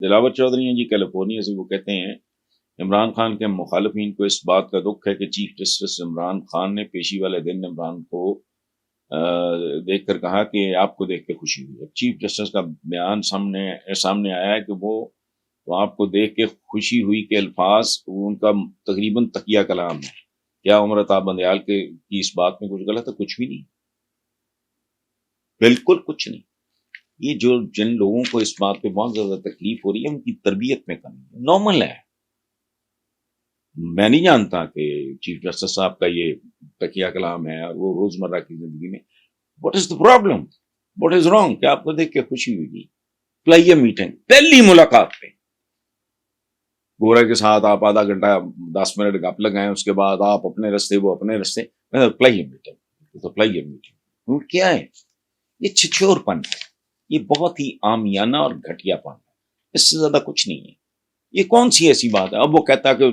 دلاور چودھری ہیں جی کیلیفورنیا سے، وہ کہتے ہیں عمران خان کے مخالفین کو اس بات کا دکھ ہے کہ چیف جسٹس عمران خان نے پیشی والے دن عمران کو دیکھ کر کہا کہ آپ کو دیکھ کے خوشی ہوئی. چیف جسٹس کا بیان سامنے آیا ہے کہ وہ تو آپ کو دیکھ کے خوشی ہوئی کے الفاظ ان کا تقریباً تقیہ کلام ہے. کیا عمر عطا بندیال کی اس بات میں کچھ غلط ہے؟ کچھ بھی نہیں، بالکل کچھ نہیں. یہ جن لوگوں کو اس بات پہ بہت زیادہ تکلیف ہو رہی ہے ان کی تربیت میں کمی ہے. نارمل ہے. میں نہیں جانتا کہ چیف جسٹس صاحب کا یہ تقیہ کلام ہے اور وہ روزمرہ کی زندگی میں what is the problem, what is wrong کہ آپ کو دیکھ کے خوشی ہوئی. پلائیے میٹنگ پہلی ملاقات پہ گورے کے ساتھ آپ آدھا گھنٹہ 10 منٹ گپ لگائیں، اس کے بعد آپ اپنے رستے وہ اپنے رستے. پلائیے میٹنگ تو پلائیے میٹنگ کیا ہے؟ یہ چھچور پن ہے، یہ بہت ہی عامیانہ اور گھٹیا پن ہے، اس سے زیادہ کچھ نہیں ہے. یہ کون سی ایسی بات ہے؟ اب وہ کہتا کہ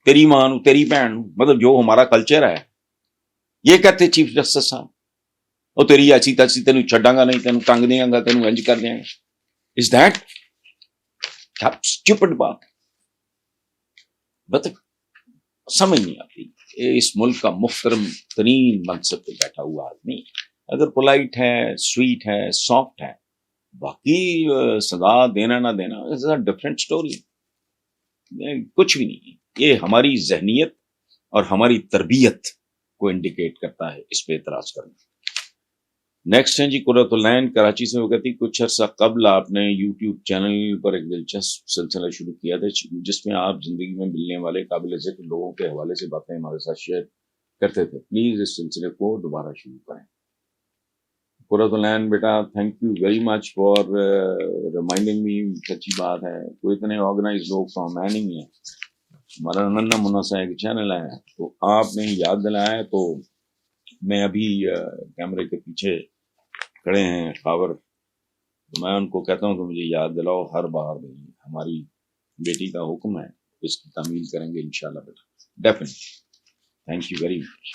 تیری ماں ہوں تیری بہن ہوں، مطلب جو ہمارا کلچر ہے یہ کہتے چیف جسٹس صاحب، اور تیری ایسی تیسی تینوں چھڈاں گا نہیں، تینوں ٹنگ دیں گا، تینوں انج کر دیں گے. از دیٹ اسٹوپڈ بات؟ مطلب سمجھ نہیں آتی. اس ملک کا محترم ترین منصب پہ بیٹھا ہوا آدمی اگر پولائٹ ہے، سویٹ ہے، سافٹ ہے، باقی سزا دینا نہ دینا از اے ڈفرینٹ اسٹوری. کچھ بھی نہیں ہے. یہ ہماری ذہنیت اور ہماری تربیت کو انڈیکیٹ کرتا ہے اس پہ اعتراض کرنا. نیکسٹ ہیں جی قرۃ العین کراچی سے. وہ کہتی کچھ عرصہ قبل آپ نے یوٹیوب چینل پر ایک دلچسپ سلسلہ شروع کیا تھا جس میں آپ زندگی میں ملنے والے قابل ذکر لوگوں کے حوالے سے باتیں ہمارے ساتھ شیئر کرتے تھے. پلیز اس سلسلے کو دوبارہ شروع کریں. قرۃ العین بیٹا thank you very much for reminding me. سچی بات ہے، کوئی اتنے آرگنائز لوگ تو ہم نہیں ہیں. ہمارا ننا منا سا ایک چینل ہے تو آپ نے یاد دلایا. تو میں ابھی کیمرے کے پیچھے کھڑے ہیں خاور، میں ان کو کہتا ہوں کہ مجھے یاد دلاؤ ہر بار. ہماری بیٹی کا حکم ہے، اس کی تعمیل کریں گے انشاءاللہ بیٹا، definitely. Thank you very much.